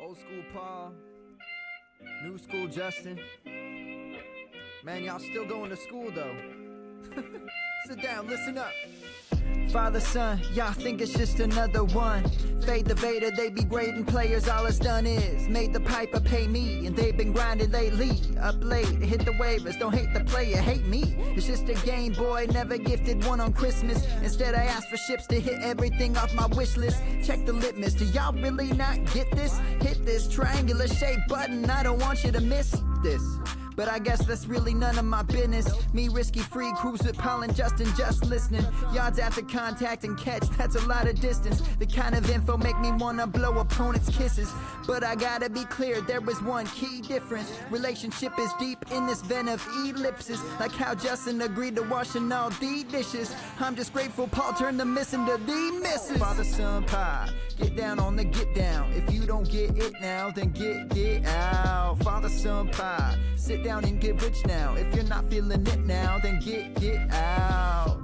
Old school Paul, new school Justin. Man, y'all still going to school though. Sit down, listen up. Father, son, y'all think it's just another one. Fade the Vader, they be grading players, all it's done is made the piper pay me, and they've been grinding lately. Up late, hit the waivers, don't hate the player, hate me. It's just a Game Boy, never gifted one on Christmas. Instead I asked for ships to hit everything off my wish list. Check the litmus, do y'all really not get this? Hit this triangular shaped button, I don't want you to miss this. But I guess that's really none of my business. Me risky free, cruise with Paul and Justin just listening. Yards after contact and catch, that's a lot of distance. The kind of info make me wanna blow opponents' kisses. But I gotta be clear, there was one key difference. Relationship is deep in this vein of ellipses. Like how Justin agreed to washing all the dishes. I'm just grateful Paul turned the missing to the misses. Father, son, pie, get down on the get down. If you don't get it now, then get out. Father, son, pie, sit down and get rich now. If you're not feeling it now, then get out.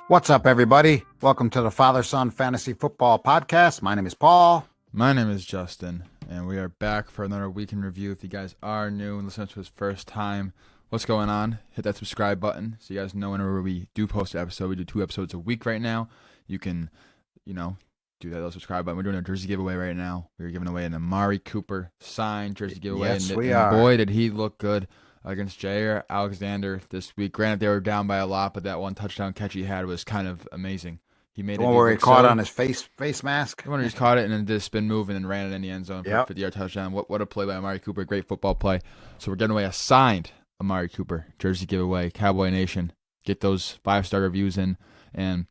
What's up, everybody? Welcome to the Father-Son Fantasy Football Podcast. My name is Paul. My name is Justin, and we are back for another week in review. If you guys are new and listening to us first time, what's going on? Hit that subscribe button so you guys know whenever we do post an episode. We do 2 episodes a week right now. You can, do that little subscribe button. We're doing a jersey giveaway right now. We're giving away an Amari Cooper signed jersey giveaway. Yes, and we are. Boy, did he look good against Jair Alexander this week. Granted, they were down by a lot, but that one touchdown catch he had was kind of amazing. He made The one where he caught on his face mask. The one where he just caught it and then did a spin move and then ran it in the end zone for a 50-yard touchdown. What a play by Amari Cooper. Great football play. So we're giving away a signed Amari Cooper jersey giveaway. Cowboy Nation, get those 5-star reviews in, and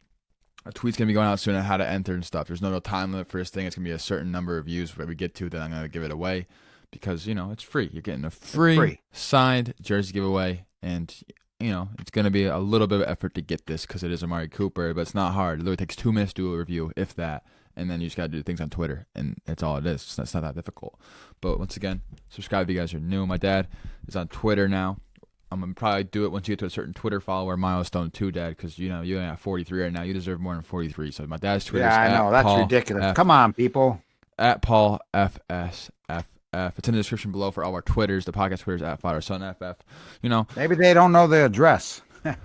a tweet's going to be going out soon on how to enter and stuff. There's no real time limit for this thing. It's going to be a certain number of views where we get to, then I'm going to give it away because, it's free. You're getting a free signed jersey giveaway, and, it's going to be a little bit of effort to get this because it is Amari Cooper, but it's not hard. It literally takes 2 minutes to do a review, if that, and then you just got to do things on Twitter, and that's all it is. It's not that difficult. But once again, subscribe if you guys are new. My dad is on Twitter now. I'm going to probably do it once you get to a certain Twitter follower milestone too, Dad, because, you're at 43 right now. You deserve more than 43. So my dad's Twitter is I know. That's Paul ridiculous. F- Come on, people. At Paul FSFF. It's in the description below for all our Twitters. The podcast Twitters at FatherSonFF. Maybe they don't know the address. I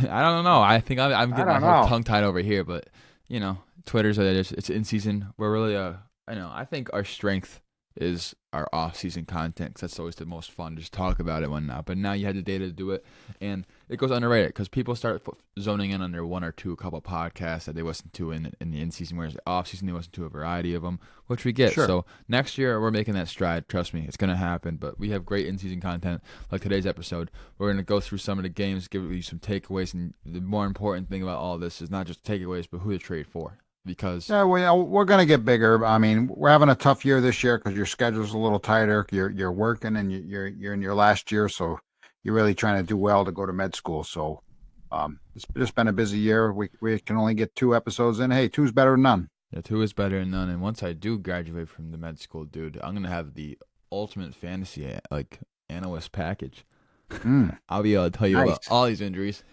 don't know. I think I'm getting my whole tongue tied over here, but, Twitter's, it's in season. We're really, I think our strength is our off-season content, because that's always the most fun to just talk about it whatnot. But now you had the data to do it, and it goes underrated because people start zoning in on their one or two couple podcasts that they listen to in the in-season, whereas the off-season they listen to a variety of them, which we get. Sure. So next year we're making that stride. Trust me, it's going to happen. But we have great in-season content like today's episode. We're going to go through some of the games, give you some takeaways, and the more important thing about all this is not just takeaways, but who to trade for. Because we're going to get bigger. I mean, we're having a tough year this year because your schedule's a little tighter. You're working and you're in your last year, so you're really trying to do well to go to med school. So it's just been a busy year. We can only get 2 episodes in. Hey, 2's better than none. Yeah, 2 is better than none. And once I do graduate from the med school, dude, I'm gonna have the ultimate fantasy analyst package. I'll be able to tell you about all these injuries.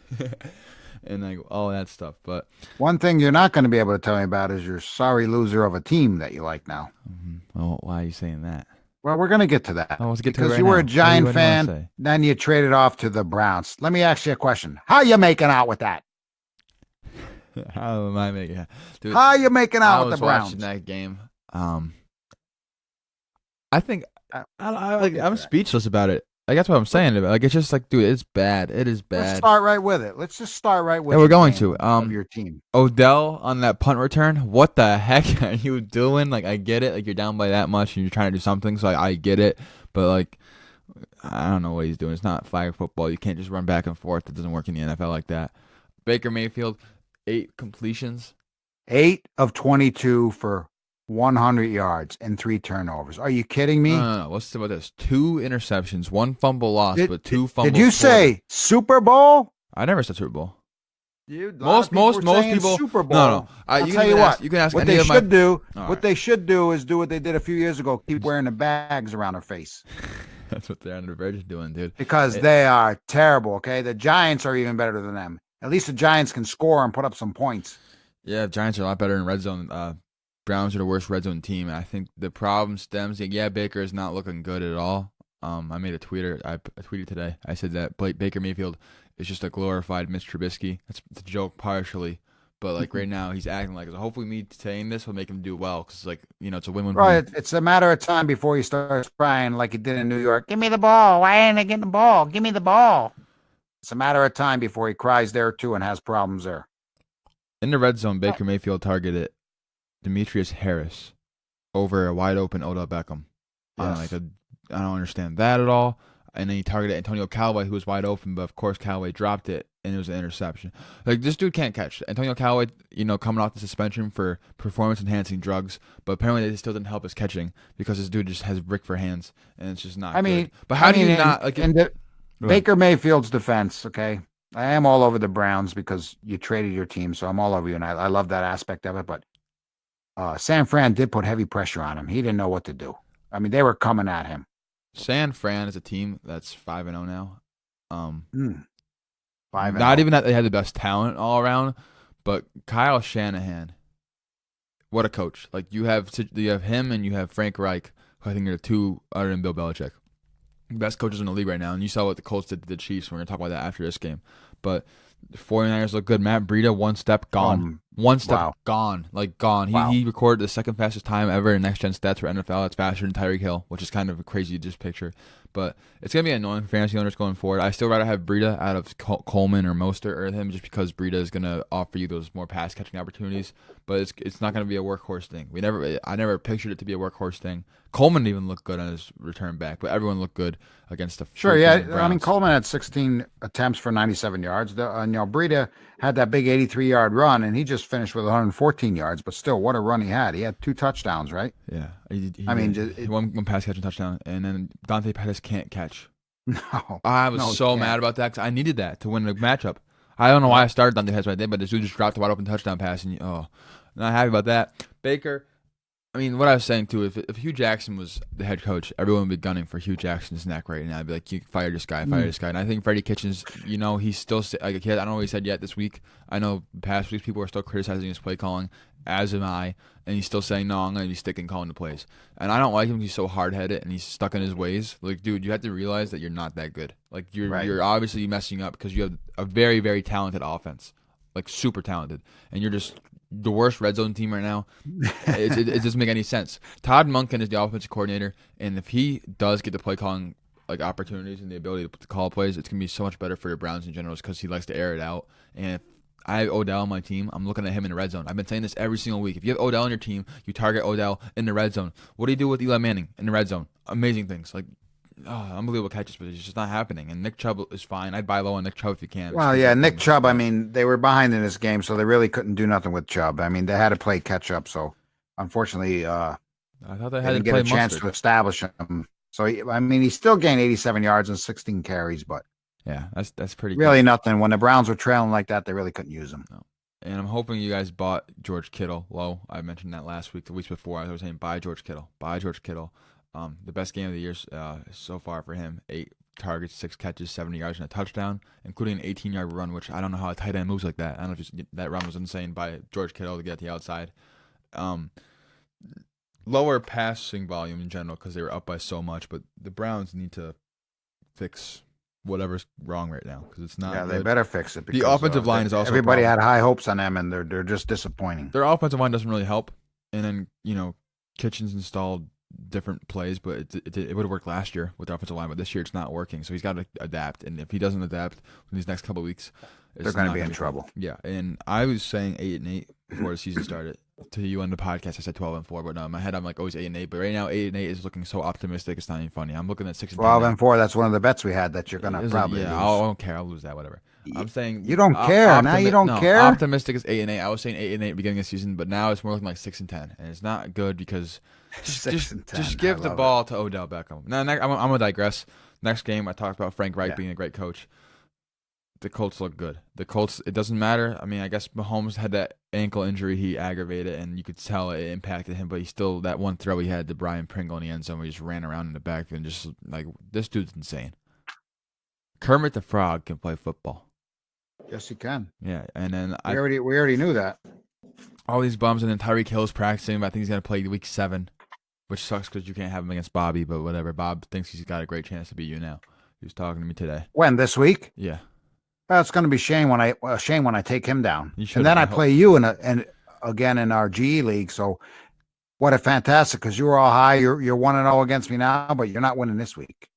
And all that stuff. But one thing you're not going to be able to tell me about is your sorry loser of a team that you like now. Well, why are you saying that? Well, we're going to get to that. Let's get to because it right you were now. a Giant What do you wanna fan, say? then you traded off to the Browns. Let me ask you a question. How you making out with that? How am I making it? Dude, How you making out I with was the Browns? watching that game. I think I'm speechless about it. That's what I'm saying. It's just dude, it's bad. It is bad. Let's start right with it. Let's just start right with Yeah, we're the going game to. of your team. Odell on that punt return. What the heck are you doing? I get it. You're down by that much and you're trying to do something. So I get it. But I don't know what he's doing. It's not flag football. You can't just run back and forth. It doesn't work in the NFL like that. Baker Mayfield, 8 completions. 8 of 22 for 100 yards and 3 turnovers. Are you kidding me? No. What's about this? 2 interceptions, 1 fumble lost, but 2 fumbles. Did you say Super Bowl? I never said Super Bowl. Dude, Most people. Super Bowl. No. I'll tell you what. You can ask what any they of should do. All What they should do is do what they did a few years ago. Keep wearing the bags around their face. That's what they're on the verge of doing, dude. Because they are terrible. Okay, the Giants are even better than them. At least the Giants can score and put up some points. Yeah, Giants are a lot better in red zone Browns are the worst red zone team, and I think the problem stems. Yeah, Baker is not looking good at all. I made a tweeter. I tweeted today. I said that Baker Mayfield is just a glorified Mitch Trubisky. That's a joke partially, but like right now he's acting like. So hopefully, me saying this will make him do well because like it's a win-win. Right, it's a matter of time before he starts crying like he did in New York. Give me the ball. Why ain't I getting the ball? Give me the ball. It's a matter of time before he cries there too and has problems there. In the red zone, Baker Mayfield targeted Demetrius Harris over a wide open Odell Beckham. Yes. I don't understand that at all. And then he targeted Antonio Callaway, who was wide open, but of course Callaway dropped it, and it was an interception. Like, this dude can't catch. Antonio Callaway, coming off the suspension for performance-enhancing drugs, but apparently it still didn't help his catching because this dude just has brick for hands, and it's just not good. But how do you not like? Baker Mayfield's defense, okay. I am all over the Browns because you traded your team, so I'm all over you, and I love that aspect of it. But San Fran did put heavy pressure on him. He didn't know what to do. I mean, they were coming at him. San Fran is a team that's 5-0 now. 5-0. Not even that they had the best talent all around, but Kyle Shanahan, what a coach! Like you have him and you have Frank Reich, who I think are the two other than Bill Belichick, best coaches in the league right now. And you saw what the Colts did to the Chiefs. We're gonna talk about that after this game, but the 49ers look good. Matt Breida, one step gone. Gone. Like gone. Wow. He recorded the second fastest time ever in Next Gen Stats for NFL. It's faster than Tyreek Hill, which is kind of crazy to just picture. But it's going to be annoying for fantasy owners going forward. I still rather have Breida out of Coleman or Mostert or him just because Breida is going to offer you those more pass catching opportunities. But it's not going to be a workhorse thing. I never pictured it to be a workhorse thing. Coleman even looked good on his return back, but everyone looked good against the Sure, yeah. Browns. I mean, Coleman had 16 attempts for 97 yards. Breida had that big 83-yard run, and he just finished with 114 yards. But still, what a run he had! He had 2 touchdowns, right? Yeah, one pass catching touchdown, and then Dante Pettis can't catch. No, I was mad about that because I needed that to win the matchup. I don't know why I started Dante Pettis right there, but this dude just dropped a wide open touchdown pass, and not happy about that. Baker. I mean, what I was saying, too, if Hugh Jackson was the head coach, everyone would be gunning for Hugh Jackson's neck right now. I'd be like, you fire this guy. And I think Freddie Kitchens, he's still like a kid. I don't know what he said yet this week. I know past weeks people are still criticizing his play calling, as am I, and he's still saying, no, I'm going to be sticking calling the plays. And I don't like him. He's so hard-headed, and he's stuck in his ways. Like, dude, you have to realize that you're not that good. Like, you're obviously messing up because you have a very, very talented offense, like super talented, and you're just the worst red zone team right now. It doesn't make any sense. Todd Monken is the offensive coordinator, and if he does get the play calling like opportunities and the ability to call plays, it's gonna be so much better for the Browns in general because he likes to air it out. And if I have Odell on my team, I'm looking at him in the red zone. I've been saying this every single week. If you have Odell on your team, you target Odell in the red zone. What do you do with Eli Manning in the red zone? Amazing things. Like, unbelievable catches, but it's just not happening. And Nick Chubb is fine. I'd buy low on Nick Chubb if you can. Well, yeah, Nick Chubb, I mean, they were behind in this game, so they really couldn't do nothing with Chubb. I mean, they had to play catch-up, so unfortunately I thought they didn't get a chance to establish him. So, he still gained 87 yards and 16 carries, but yeah, that's pretty really good. Nothing. When the Browns were trailing like that, they really couldn't use him. No. And I'm hoping you guys bought George Kittle low. I mentioned that last week, the weeks before. I was saying buy George Kittle. The best game of the year so far for him. 8 targets, 6 catches, 70 yards, and a touchdown, including an 18-yard run, which I don't know how a tight end moves like that. I don't know if that run was insane by George Kittle to get the outside. Lower passing volume in general because they were up by so much, but the Browns need to fix whatever's wrong right now because it's not. Yeah, good. They better fix it. Because, the offensive line is also. Everybody had high hopes on them, and they're just disappointing. Their offensive line doesn't really help, and then Kitchens installed different plays, but it would have worked last year with the offensive line, but this year it's not working. So he's got to adapt, and if he doesn't adapt in these next couple of weeks, they're going to be in trouble. Yeah, and I was saying 8-8 before the season started. To you on the podcast, I said 12-4, but no, in my head I'm like always 8-8. But right now 8-8 is looking so optimistic, it's not even funny. I'm looking at 6-10. 12-4. That's one of the bets we had that you're going to probably lose. I don't care. I'll lose that. Whatever. I'm saying you don't care now. You don't care. Optimistic is 8-8. I was saying 8-8 beginning of the season, but now it's more looking like 6-10, and it's not good because just give the ball to Odell Beckham. Now I'm gonna digress. Next game, I talked about Frank Reich being a great coach. The Colts look good. The Colts, it doesn't matter. I mean, I guess Mahomes had that ankle injury he aggravated, and you could tell it impacted him, but he still, that one throw he had to Brian Pringle in the end zone where he just ran around in the backfield and just like, this dude's insane. Kermit the Frog can play football. Yes, he can. Yeah, and then we already knew that. all these bums, and then Tyreek Hill's practicing, but I think he's going to play week 7, which sucks because you can't have him against Bobby, but whatever. Bob thinks he's got a great chance to beat you now. He was talking to me today. When, this week? Yeah. Well, it's going to be shame when I take him down. And then I hope. play you again in our GE league. So what a fantastic, because you were all high. You're 1-0 against me now, but you're not winning this week.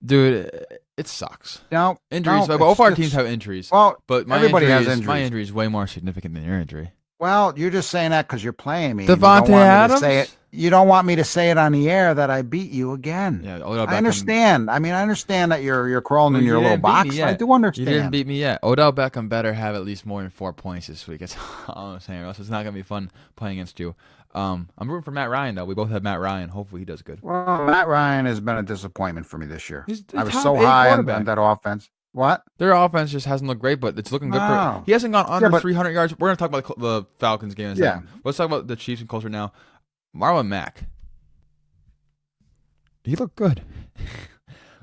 Dude, it sucks. No, injuries. Both our teams have injuries. Well, but everybody has injuries. My injury is way more significant than your injury. Well, you're just saying that because you're playing me. Devontae Adams? You don't want me to say it on the air that I beat you again. Yeah, I understand. I understand that you're crawling in your little box. I do understand. You didn't beat me yet. Odell Beckham better have at least more than 4 points this week. That's all I'm saying. Or else it's not going to be fun playing against you. I'm rooting for Matt Ryan, though. We both have Matt Ryan. Hopefully he does good. Well, Matt Ryan has been a disappointment for me this year. He's I was so high on that offense. What? Their offense just hasn't looked great, but it's looking good for. He hasn't gone under 300 yards. We're going to talk about the Falcons game in a second. Let's talk about the Chiefs and Colts right now. Marlon Mack. He looked good.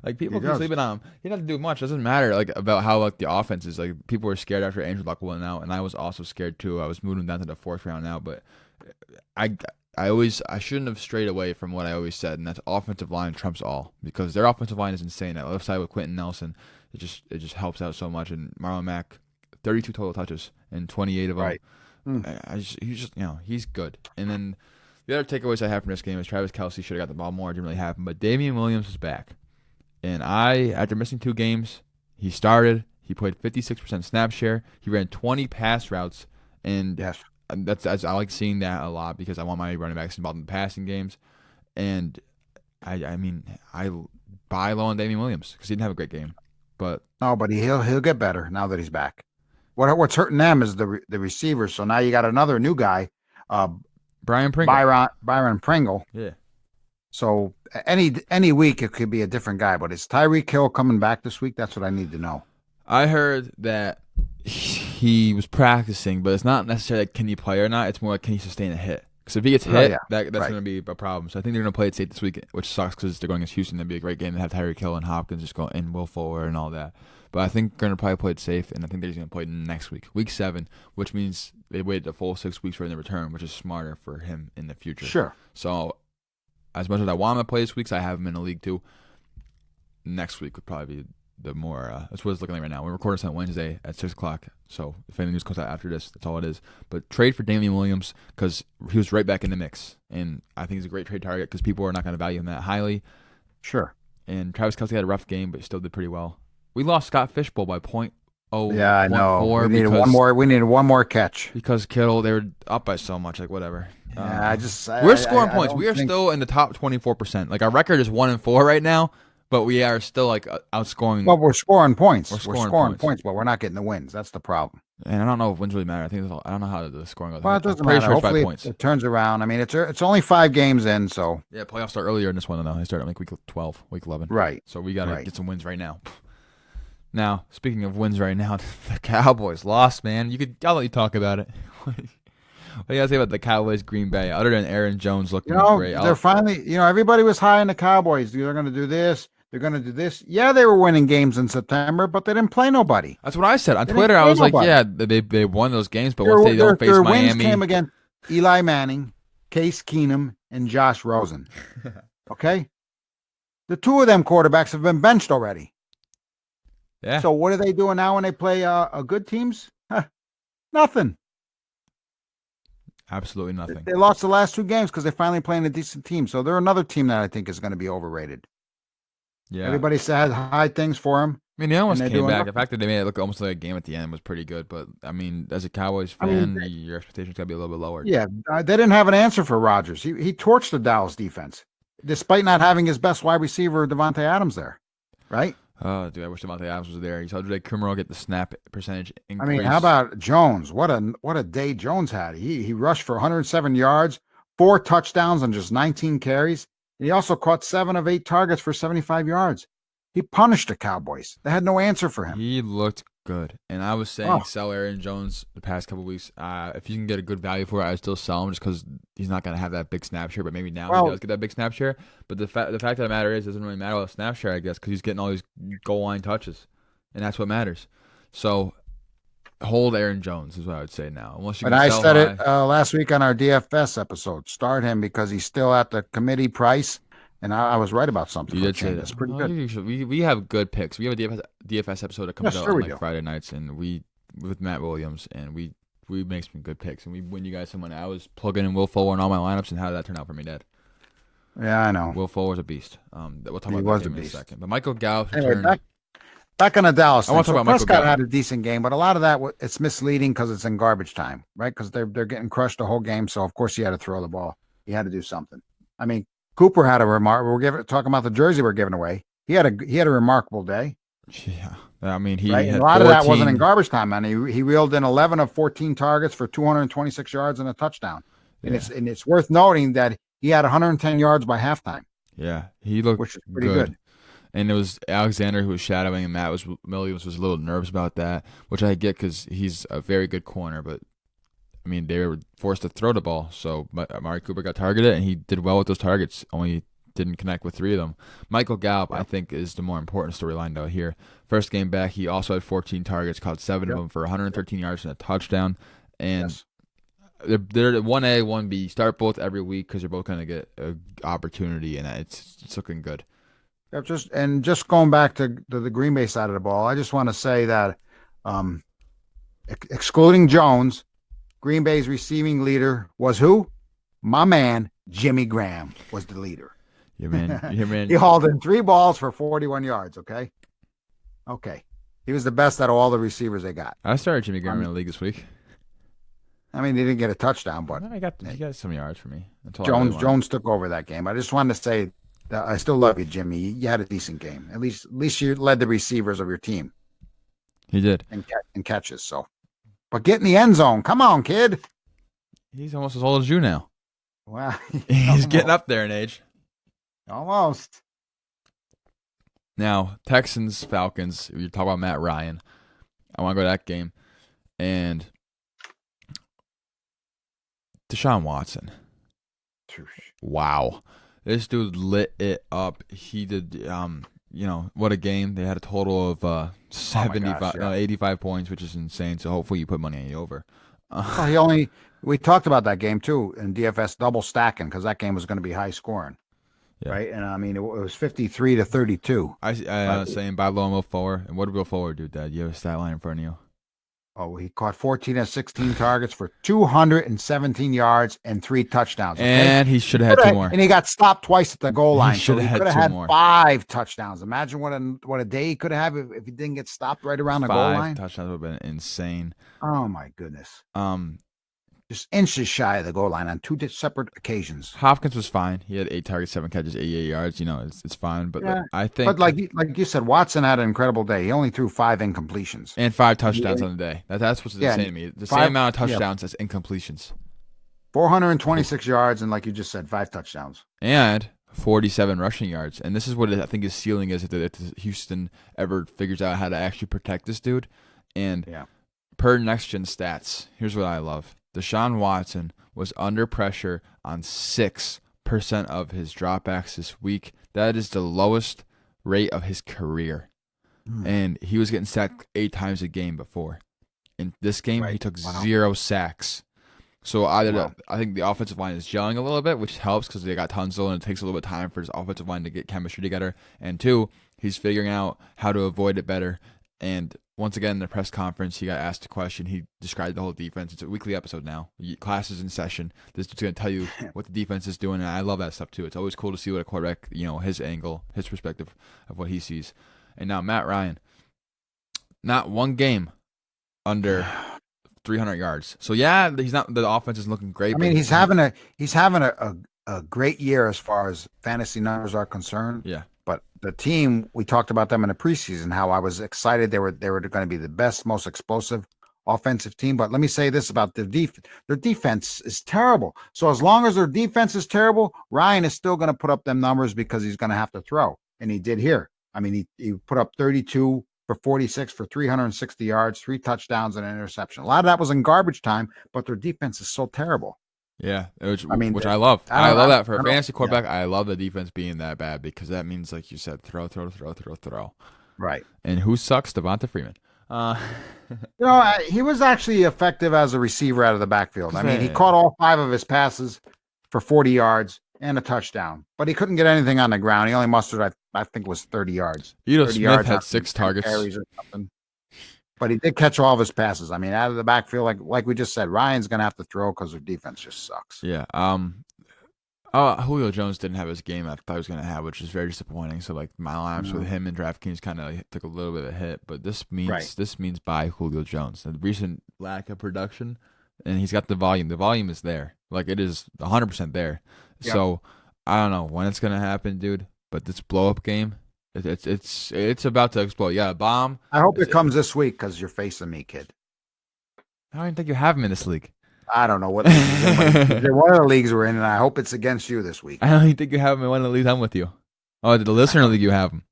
Like, people keep sleeping on him. He didn't have to do much. It doesn't matter about how the offense is. Like, people were scared after Andrew Luck went out, and I was also scared too. I was moving down to the 4th round now, but I shouldn't have strayed away from what I always said, and that's offensive line trumps all, because their offensive line is insane. That left side with Quentin Nelson, it just helps out so much. And Marlon Mack, 32 total touches and 28 of them. Right. He's good. And then the other takeaways I have from this game is Travis Kelce should have got the ball more. It didn't really happen, but Damian Williams is back. And after missing 2 games, he started. He played 56% snap share. He ran 20 pass routes, and I like seeing that a lot because I want my running backs involved in the passing games. And I buy low on Damian Williams because he didn't have a great game, but he'll get better now that he's back. What's hurting them is the receivers. So now you got another new guy, Byron Pringle. Yeah. So any week it could be a different guy, but is Tyreek Hill coming back this week? That's what I need to know. I heard that he was practicing, but it's not necessarily can he play or not. It's more like can he sustain a hit. Because if he gets hit, that's going to be a problem. So I think they're going to play it safe this week, which sucks because they're going against Houston. That'd be a great game to have Tyreek Hill and Hopkins just go and Will Fuller and all that. But I think they're going to probably play it safe, and I think they're just going to play it next week, week 7, which means they waited a full 6 weeks for him to return, which is smarter for him in the future. Sure. So as much as I want him to play this week, so I have him in the league too, next week would probably be the more that's what it's looking like right now. We're recording this on Wednesday at 6 o'clock, so if any news comes out after this, that's all it is. But trade for Damian Williams because he was right back in the mix, and I think he's a great trade target because people are not going to value him that highly. Sure. And Travis Kelce had a rough game, but he still did pretty well. We lost Scott Fishbowl by 0.0. Yeah, I know. We needed one more. We needed one more catch because Kittle. They were up by so much. Like whatever. Yeah, we're scoring points. We are still in the top 24%. Like our record is 1-4 right now, but we are still like outscoring. Well, we're scoring points. We're scoring points, but we're not getting the wins. That's the problem. And I don't know if wins really matter. I don't know how the scoring goes. Well, it doesn't matter. Sure Hopefully, points. It turns around. I mean, it's only 5 games in, so yeah. Playoffs start earlier in this one though. They start like week 12, week 11. Right. So we got to get some wins right now. Now, speaking of wins right now, the Cowboys lost, man. I'll let you talk about it. What do you guys say about the Cowboys Green Bay? Other than Aaron Jones looking great. They're finally, everybody was high on the Cowboys. They're going to do this. They're going to do this. Yeah, they were winning games in September, but they didn't play nobody. That's what I said on Twitter. I was like, yeah, they won those games, but once they don't face their Miami. Wins came against Eli Manning, Case Keenum, and Josh Rosen. Okay? The 2 of them quarterbacks have been benched already. Yeah. So what are they doing now when they play good teams? Nothing. Absolutely nothing. They lost the last 2 games because they're finally playing a decent team. So they're another team that I think is going to be overrated. Yeah. Everybody said high things for them. I mean, they almost came back. The fact that they made it look almost like a game at the end was pretty good. But, I mean, as a Cowboys fan, your expectations got to be a little bit lower. Yeah. They didn't have an answer for Rodgers. He torched the Dallas defense, despite not having his best wide receiver, Devontae Adams, there. Right? Oh, dude, I wish Devontae Adams was there. You saw Jake Kummerow get the snap percentage increase. I mean, how about Jones? What a day Jones had. He rushed for 107 yards, 4 touchdowns on just 19 carries. And he also caught 7 of 8 targets for 75 yards. He punished the Cowboys. They had no answer for him. He looked good. And I was saying sell Aaron Jones the past couple of weeks. If you can get a good value for it, I'd still sell him just because he's not going to have that big snap share. But maybe now he does get that big snap share. But the fact of the matter is, it doesn't really matter about snap share, I guess, because he's getting all these goal line touches. And that's what matters. So hold Aaron Jones is what I would say now. Unless you But can I sell said high. it last week on our DFS episode. Start him because he's still at the committee price, and I was right about something. You for a did say change. that. That's pretty Well, good. we have good picks. We have a DFS episode that comes Yes, out sure on we like do. Friday nights, and we with Matt Williams, and we make some good picks, and we win you guys some money. I was plugging in Will Fuller in all my lineups, and how did that turn out for me, Dad? Yeah, I know. Will Fuller's a beast. We'll talk He about was that a game in a beast. second. But Michael Gallup's Anyway, return. back on the Dallas. I want to talk about Michael Prescott Gallup. had a decent game, but a lot of that it's misleading because it's in garbage time, right? Because they're getting crushed the whole game. So of course he had to throw the ball. He had to do something. I mean, Cooper had a remark. Talking about the jersey we're giving away. He had a remarkable day. Yeah, I mean he Right? had And a lot 14, of that wasn't in garbage time, man. He reeled in 11 of 14 targets for 226 yards and a touchdown. Yeah. And it's worth noting that he had 110 yards by halftime. Yeah, he looked which is pretty good. And it was Alexander who was shadowing, and Williams was a little nervous about that, which I get because he's a very good corner. But I mean, they were forced to throw the ball, so Amari Cooper got targeted, and he did well with those targets. Only didn't connect with 3 of them. Michael Gallup, I think, is the more important storyline though here. First game back, he also had 14 targets, caught 7 of them for 113 yards and a touchdown. And they're 1A, 1B. Start both every week because they're both going to get an opportunity, and it's looking good. Yeah, just going back to the Green Bay side of the ball, I just want to say that excluding Jones, Green Bay's receiving leader was who? My man, Jimmy Graham was the leader. Yeah, man. He hauled in 3 balls for 41 yards, okay? He was the best out of all the receivers they got. I started Jimmy Graham in the league this week. I mean, he didn't get a touchdown, but he got some yards for me. Jones took over that game. I just wanted to say that I still love you, Jimmy. You had a decent game. At least you led the receivers of your team. He did. And catches, so. But get in the end zone. Come on, kid. He's almost as old as you now. Wow. He's getting up there in age. Almost. Now, Texans, Falcons, you talk about Matt Ryan. I want to go to that game. And Deshaun Watson. Wow. This dude lit it up. He did, what a game. They had a total of 85 points, which is insane. So hopefully you put money on the over. We talked about that game too in DFS double stacking because that game was going to be high scoring. Yeah. Right. And I mean, it was 53-32. I was saying buy low and Will Fuller. And what did Will Fuller do, Dad? You have a stat line in front of you. Oh, he caught 14 of 16 targets for 217 yards and 3 touchdowns. Okay? And he should have had 2 more. And he got stopped twice at the goal line. He could have had more. 5 touchdowns. Imagine what a day he could have if he didn't get stopped right around the goal line. 5 touchdowns would have been insane. Oh my goodness. Just inches shy of the goal line on 2 separate occasions. Hopkins was fine. He had 8 targets, 7 catches, 88 yards. It's fine. But yeah. I think. But like you said, Watson had an incredible day. He only threw 5 incompletions and 5 touchdowns on the day. That's what's insane to me. The same amount of touchdowns as incompletions. 426 yards and, like you just said, 5 touchdowns and 47 rushing yards. And this is what I think his ceiling is if Houston ever figures out how to actually protect this dude. And per Next Gen stats, here's what I love. Deshaun Watson was under pressure on 6% of his dropbacks this week. That is the lowest rate of his career. And he was getting sacked 8 times a game before. In this game, he took 0 sacks. So I think the offensive line is gelling a little bit, which helps because they got Tunsil, and it takes a little bit of time for his offensive line to get chemistry together. And 2, he's figuring out how to avoid it better. And once again, in the press conference, he got asked a question. He described the whole defense. It's a weekly episode now. Class is in session. This is going to tell you what the defense is doing, and I love that stuff too. It's always cool to see what a quarterback, his angle, his perspective of what he sees. And now Matt Ryan, not one game under 300 yards. So he's not. The offense is looking great. I mean, he's having a great year as far as fantasy numbers are concerned. Yeah. But the team, we talked about them in the preseason, how I was excited they were going to be the best, most explosive offensive team. But let me say this about their defense. Their defense is terrible. So as long as their defense is terrible, Ryan is still going to put up them numbers because he's going to have to throw. And he did here. I mean, he put up 32 for 46 for 360 yards, 3 touchdowns and an interception. A lot of that was in garbage time, but their defense is so terrible. Yeah, which I love. I love that for a fantasy quarterback. I love the defense being that bad because that means, like you said, throw. Right. And who sucks? Devonta Freeman. He was actually effective as a receiver out of the backfield. I mean, he caught all 5 of his passes for 40 yards and a touchdown, but he couldn't get anything on the ground. He only mustered, I think, was 30 yards. Ito 30 Smith yards had 6 targets. Carries or something. But he did catch all of his passes. I mean, out of the backfield, like we just said, Ryan's going to have to throw because their defense just sucks. Yeah. Julio Jones didn't have his game I thought he was going to have, which is very disappointing. So, like, my lineups with him and DraftKings kind of took a little bit of a hit. But this means buy Julio Jones. The recent lack of production, and he's got the volume. The volume is there. Like, it is 100% there. Yep. So, I don't know when it's going to happen, dude. But this blow-up game, it's about to explode. Yeah, bomb. I hope it comes this week because you're facing me, kid. I don't even think you have him in this league. I don't know what league they're one of the leagues we're in, and I hope it's against you this week. I don't even think you have him in one of the leagues I'm with you. Oh, the listener league you have him.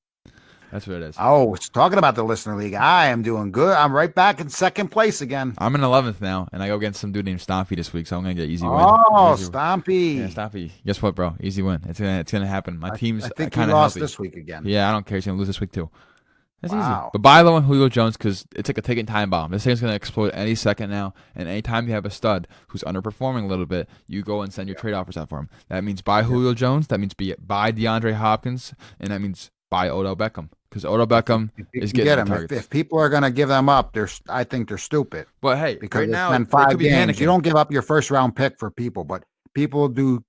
That's what it is. Oh, talking about the listener league, I am doing good. I'm right back in second place again. I'm in 11th now, and I go against some dude named Stompy this week, so I'm gonna get easy win. Oh, Stompy! Yeah, Stompy. Guess what, bro? Easy win. It's gonna happen. My team's I think he lost healthy. this week again. Yeah, I don't care. He's gonna lose this week too. That's easy. But buy low on Julio Jones because it's like a ticking time bomb. This thing's going to explode any second now. And anytime you have a stud who's underperforming a little bit, you go and send your trade offers out for him. That means buy Julio Jones. That means buy DeAndre Hopkins. And that means buy Odell Beckham. Because Odell Beckham is getting targets. If people are going to give them up, I think they're stupid. But hey, because right now, in 5 games, you don't give up your first round pick for people. But people do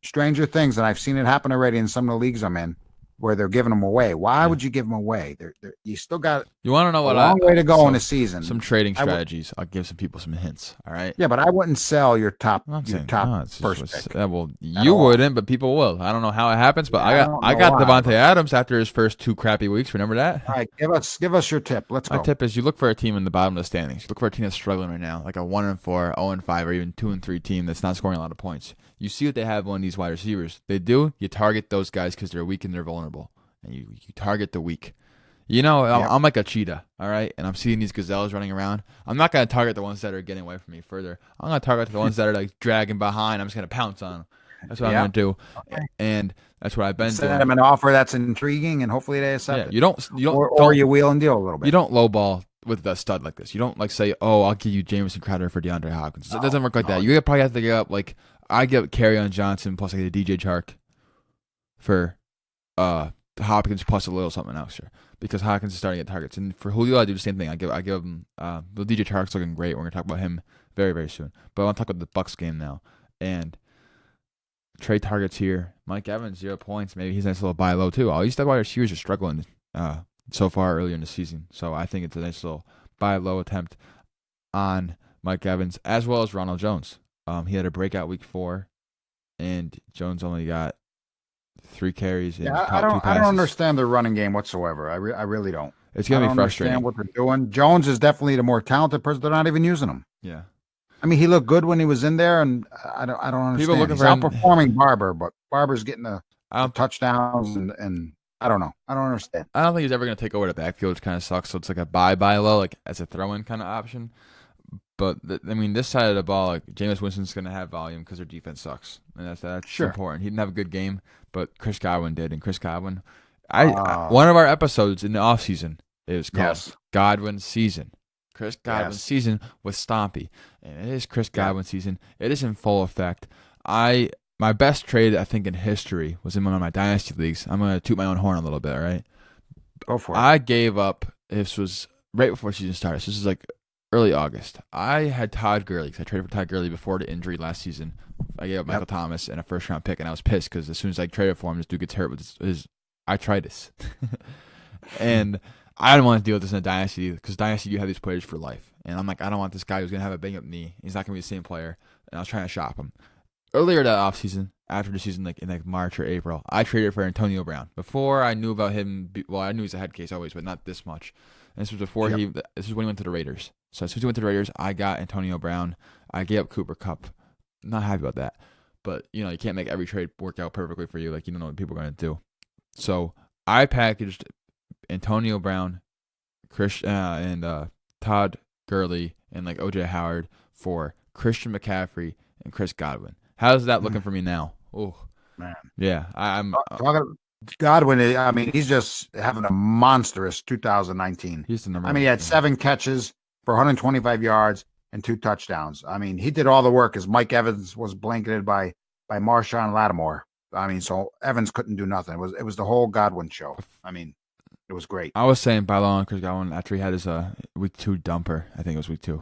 stranger things. And I've seen it happen already in some of the leagues I'm in, where they're giving them away. Why would you give them away? You still got you want to know a long way to go in the season. Some trading strategies. I'll give some people some hints. All right. Yeah, but I wouldn't sell your top first pick. Well, you wouldn't, but people will. I don't know how it happens, but I got Devontae Adams after his first 2 crappy weeks. Remember that? All right, give us your tip. Let's go. My tip is you look for a team in the bottom of the standings. You look for a team that's struggling right now, like a 1-4, 0-5, or even 2-3 team that's not scoring a lot of points. You see what they have on these wide receivers. They do. You target those guys because they're weak and they're vulnerable. And you target the weak. I'm like a cheetah, all right? And I'm seeing these gazelles running around. I'm not going to target the ones that are getting away from me further. I'm going to target the ones that are like dragging behind. I'm just going to pounce on them. That's what I'm going to do. Okay. And that's what I've been doing. Send them an offer that's intriguing, and hopefully they accept it. You don't, or you wheel and deal a little bit. You don't lowball with a stud like this. You don't like say, oh, I'll give you Jamison Crowder for DeAndre Hopkins. It doesn't work like that. You probably have to get up like I get Kerryon Johnson plus I get a DJ Chark for Hopkins plus a little something else here because Hopkins is starting to get targets, and for Julio I do the same thing. I give him the DJ Chark's looking great. We're gonna talk about him very very soon, but I want to talk about the Bucs game now and trade targets here. Mike Evans 0 points. Maybe he's a nice little buy low too. All these wide receivers are struggling so far earlier in the season, so I think it's a nice little buy low attempt on Mike Evans as well as Ronald Jones. He had a breakout week 4, and Jones only got 3 carries. And I don't understand their running game whatsoever. I really don't. It's gonna be frustrating. Understand what they're doing. Jones is definitely the more talented person. They're not even using him. Yeah. I mean, he looked good when he was in there, and I don't understand. People looking He's for outperforming Barber, but Barber's getting the touchdowns, and I don't know. I don't understand. I don't think he's ever going to take over the backfield, which kind of sucks. So it's like a buy low, like as a throw-in kind of option. But this side of the ball, like Jameis Winston's going to have volume because their defense sucks, and that's sure. important. He didn't have a good game, but Chris Godwin did, and Chris Godwin, one of our episodes in the offseason is called Godwin Season. Chris Godwin season with Stompy, and it is Chris Godwin season. It is in full effect. My best trade I think in history was in one of my dynasty leagues. I'm gonna toot my own horn a little bit, all right? Go for it. I gave up. This was right before season started. So this is like early August. I had Todd Gurley because I traded for Todd Gurley before the injury last season. I gave up Michael Thomas and a first round pick, and I was pissed because as soon as I traded for him, this dude gets hurt with his arthritis, and I didn't want to deal with this in a dynasty because dynasty you have these players for life, and I'm like, I don't want this guy who's gonna have a bang up knee. He's not gonna be the same player, and I was trying to shop him. Earlier that offseason, after the season, like in March or April, I traded for Antonio Brown. Before I knew about him, well, I knew he's a head case always, but not this much. And this was before this was when he went to the Raiders. So as soon as he went to the Raiders, I got Antonio Brown. I gave up Cooper Kupp. Not happy about that, but you can't make every trade work out perfectly for you. Like you don't know what people are gonna do. So I packaged Antonio Brown, and Todd Gurley and like OJ Howard for Christian McCaffrey and Chris Godwin. How's that looking for me now? Oh man, yeah. I'm Godwin, I mean, he's just having a monstrous 2019. He's the number I one. mean, he had 7 catches for 125 yards and 2 touchdowns. I mean, he did all the work as Mike Evans was blanketed by Marshawn Lattimore. I mean, so Evans couldn't do nothing. It was the whole Godwin show. I mean, it was great. I was saying by long Chris Godwin after he had his week 2 dumper. I think it was week 2.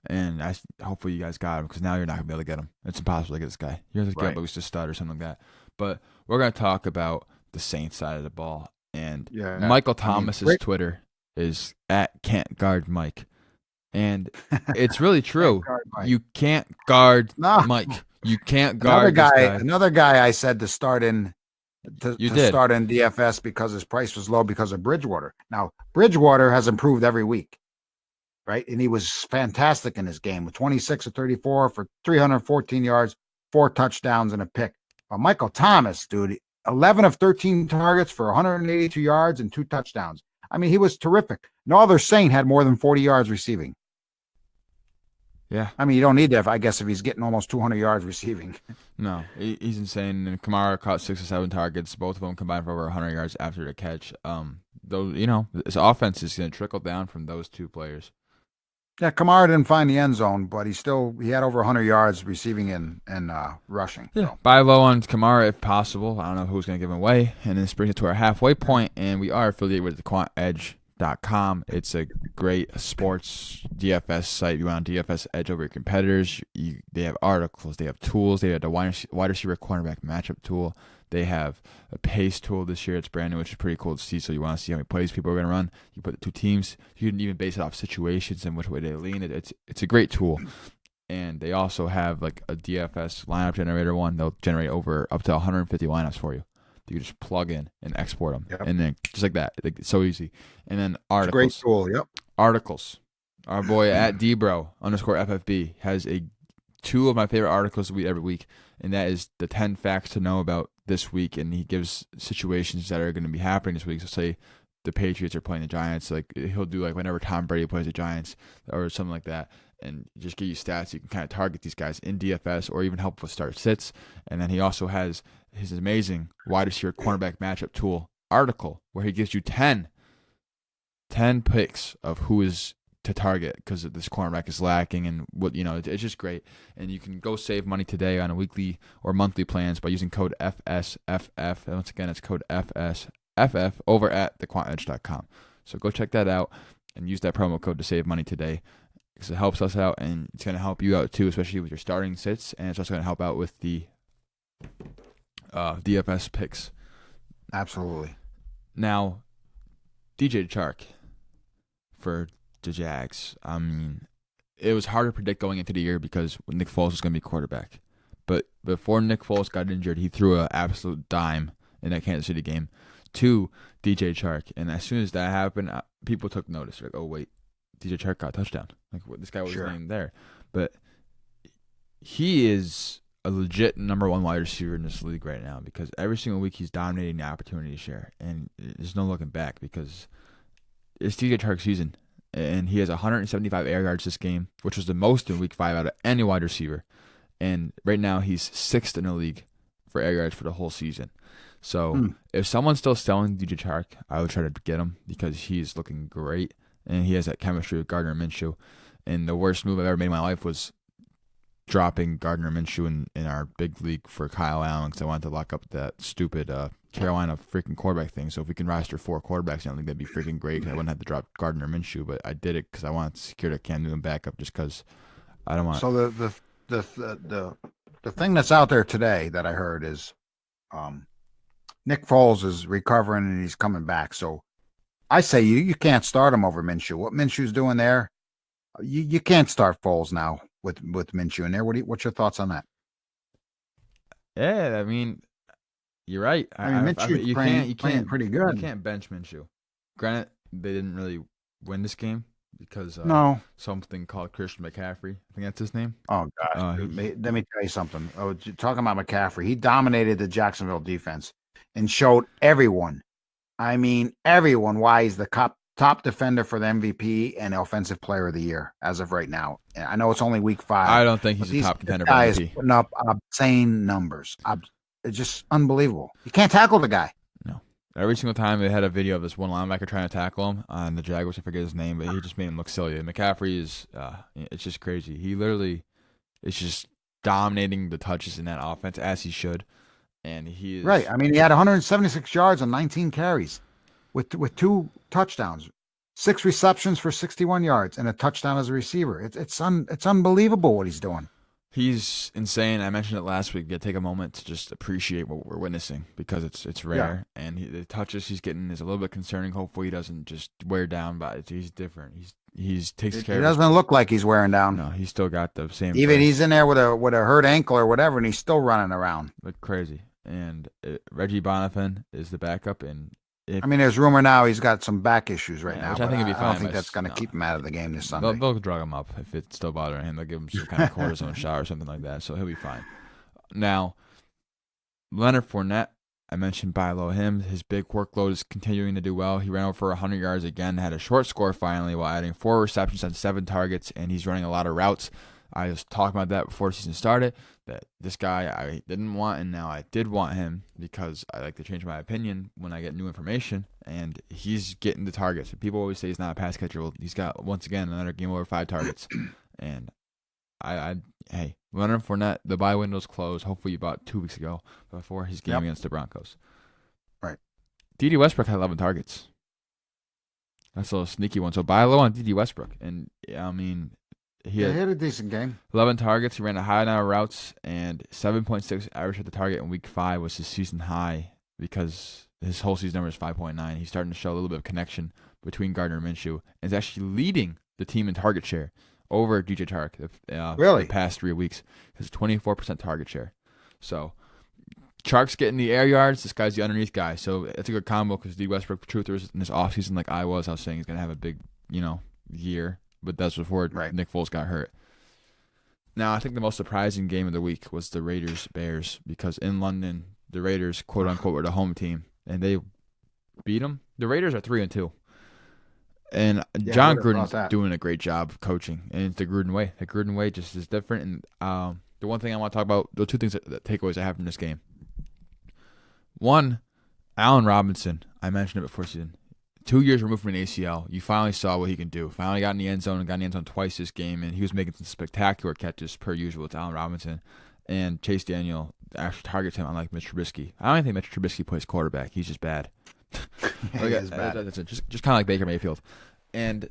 And hopefully you guys got him because now you're not going to be able to get him. It's impossible to get this guy. You're going to get him, but he's just a stud or something like that. But we're going to talk about the Saints side of the ball. And Michael Thomas's Twitter is @can'tguardmike. And it's really true. You can't guard Mike. You can't guard Another guy I said to start in start in DFS because his price was low because of Bridgewater. Now, Bridgewater has improved every week, right? And he was fantastic in his game with 26 of 34 for 314 yards, 4 touchdowns, and a pick. But Michael Thomas, dude, 11 of 13 targets for 182 yards and 2 touchdowns. I mean, he was terrific. No other Saint had more than 40 yards receiving. Yeah. I mean, you don't need that, I guess, if he's getting almost 200 yards receiving. No, he's insane. And Kamara caught 6 or 7 targets, both of them combined for over 100 yards after the catch. Those, his offense is going to trickle down from those 2 players. Yeah, Kamara didn't find the end zone, but he had over 100 yards receiving and rushing. Yeah. So. Buy low on Kamara if possible. I don't know who's going to give him away. And this brings it to our halfway point, and we are affiliated with thequantedge.com. It's a great sports DFS site. You want DFS edge over your competitors. They have articles. They have tools. They have the wide receiver cornerback matchup tool. They have a pace tool this year. It's brand new, which is pretty cool to see. So you want to see how many plays people are going to run. You put the 2 teams. You can even base it off situations and which way they lean. It's a great tool. And they also have like a DFS lineup generator one. They'll generate up to 150 lineups for you. You can just plug in and export them. Yep. And then just like that. It's so easy. And then articles. It's a great tool, yep. Articles. Our boy @Dbro_FFB has 2 of my favorite articles every week. And that is the 10 facts to know about this week. And he gives situations that are going to be happening this week. So say the Patriots are playing the Giants. Like he'll do like whenever Tom Brady plays the Giants or something like that. And just give you stats. You can kind of target these guys in DFS or even help with start sits. And then he also has his amazing wide receiver cornerback matchup tool article where he gives you 10 picks of who is to target because this cornerback is lacking and what it's just great. And you can go save money today on a weekly or monthly plans by using code FSFF. And once again, it's code FSFF over at thequantedge.com. So go check that out and use that promo code to save money today because it helps us out and it's going to help you out too, especially with your starting sits, and it's also going to help out with the DFS picks. Absolutely. Now, DJ Chark for the Jags. I mean, it was hard to predict going into the year because Nick Foles was going to be quarterback. But before Nick Foles got injured, he threw an absolute dime in that Kansas City game to DJ Chark. And as soon as that happened, people took notice. Like, oh, wait, DJ Chark got a touchdown. Like, this guy wasn't even there. But he is a legit number 1 wide receiver in this league right now because every single week he's dominating the opportunity share. And there's no looking back because it's DJ Chark's season. And he has 175 air yards this game, which was the most in week 5 out of any wide receiver. And right now he's 6th in the league for air yards for the whole season. So if someone's still selling DJ Chark, I would try to get him because he's looking great. And he has that chemistry with Gardner Minshew. And the worst move I've ever made in my life was dropping Gardner Minshew in our big league for Kyle Allen because I wanted to lock up that stupid Carolina freaking quarterback thing. So if we can roster 4 quarterbacks, I think that'd be freaking great because I wouldn't have to drop Gardner Minshew. But I did it because I wanted to secure the Cam Newton backup just because I don't want. So the thing that's out there today that I heard is Nick Foles is recovering and he's coming back. So I say you can't start him over Minshew. What Minshew's doing there, you can't start Foles now with Minshew in there. What's your thoughts on that? Yeah, I mean, you're right. Minshew's playing pretty good. You can't bench Minshew. Granted, they didn't really win this game because something called Christian McCaffrey. I think that's his name. Oh gosh, let me tell you something. Talking about McCaffrey, he dominated the Jacksonville defense and showed everyone. I mean, everyone why he's the top defender for the MVP and Offensive Player of the Year as of right now. I know it's only week 5. I don't think he's a top contender for MVP. This guy is putting up insane numbers. It's just unbelievable. You can't tackle the guy. No. Every single time they had a video of this one linebacker trying to tackle him on the Jaguars, I forget his name, but he just made him look silly. McCaffrey is, it's just crazy. He literally is just dominating the touches in that offense as he should, and he is right. I mean, he had 176 yards on 19 carries, with 2 touchdowns, 6 receptions for 61 yards, and a touchdown as a receiver. It's unbelievable what he's doing. He's insane. I mentioned it last week. You gotta take a moment to just appreciate what we're witnessing because it's rare, and the touches he's getting is a little bit concerning. Hopefully, he doesn't just wear down, but he's different. He's takes care. He doesn't look like he's wearing down. No, he's still got the same. Even he's in there with a hurt ankle or whatever, and he's still running around. Look crazy. And Reggie Bonifant is the backup, and I mean, there's rumor now he's got some back issues right now. Which I think he'll be fine. I don't think that's going to keep him out of the game this Sunday. They'll drug him up if it's still bothering him. They'll give him some kind of cortisone shot or something like that, so he'll be fine. Now, Leonard Fournette, I mentioned buy low him. His big workload is continuing to do well. He ran over 100 yards again, had a short score finally while adding 4 receptions on 7 targets, and he's running a lot of routes. I was talking about that before the season started, that this guy I didn't want, and now I did want him because I like to change my opinion when I get new information, and he's getting the targets. People always say he's not a pass catcher. Well, he's got, once again, another game over 5 targets. And hey, Leonard Fournette, the buy window's closed. Hopefully you bought 2 weeks ago before his game against the Broncos. Right. D.D. Westbrook had 11 targets. That's a little sneaky one. So buy low on D.D. Westbrook. And, I mean, he had a decent game. 11 targets. He ran a high number of routes, and 7.6 average at the target in week 5 was his season high because his whole season number is 5.9. He's starting to show a little bit of connection between Gardner and Minshew, and is actually leading the team in target share over DJ Chark really? the past 3 weeks. His 24% target share. So Chark's getting the air yards. This guy's the underneath guy. So it's a good combo because D. Westbrook, truthers in this offseason, like I was saying he's going to have a big, year. But that's before Nick Foles got hurt. Now, I think the most surprising game of the week was the Raiders-Bears because in London, the Raiders, quote-unquote, were the home team, and they beat them. The Raiders are 3-2. And John Gruden's doing a great job of coaching, and it's the Gruden way. The Gruden way just is different. And the one thing I want to talk about, the 2 things that takeaways I have from this game. One, Allen Robinson. I mentioned it before season. 2 years removed from an ACL, you finally saw what he can do. Finally got in the end zone and got in the end zone twice this game, and he was making some spectacular catches per usual to Allen Robinson. And Chase Daniel actually targets him, unlike Mitch Trubisky. I don't even think Mitch Trubisky plays quarterback. He's just bad. He is bad. Just kind of like Baker Mayfield. And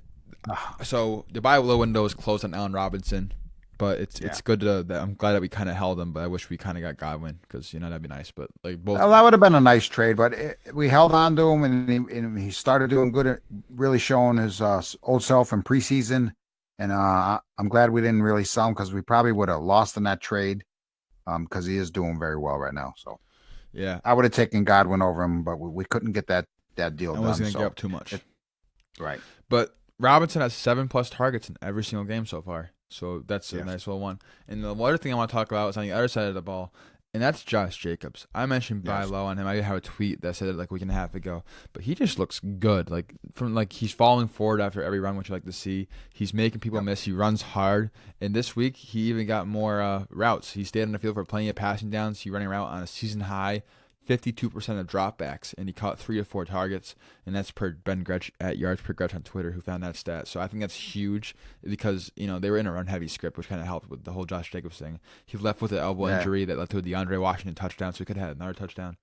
so the buy low window is closed on Allen Robinson, but it's good that I'm glad that we kind of held him, but I wish we kind of got Godwin because that'd be nice. But like both, well, that would have been a nice trade, but we held on to him, and he started doing good, at really showing his old self in preseason. And I'm glad we didn't really sell him because we probably would have lost in that trade because he is doing very well right now. So yeah, I would have taken Godwin over him, but we couldn't get that deal done. I wasn't gonna give up too much, right? But Robinson has 7+ targets in every single game so far. So that's a nice little one. And the other thing I want to talk about is on the other side of the ball, and that's Josh Jacobs. I mentioned buy low on him. I have a tweet that said it like a week and a half ago, but he just looks good. Like he's falling forward after every run, which you like to see. He's making people miss. He runs hard. And this week he even got more routes. He stayed on the field for plenty of passing downs. He running around on a season high 52% of dropbacks, and he caught 3 of 4 targets, and that's per Ben Gretch at Yards Per Gretch on Twitter, who found that stat. So I think that's huge because they were in a run-heavy script, which kind of helped with the whole Josh Jacobs thing. He left with an elbow injury that led to a DeAndre Washington touchdown, so he could have had another touchdown.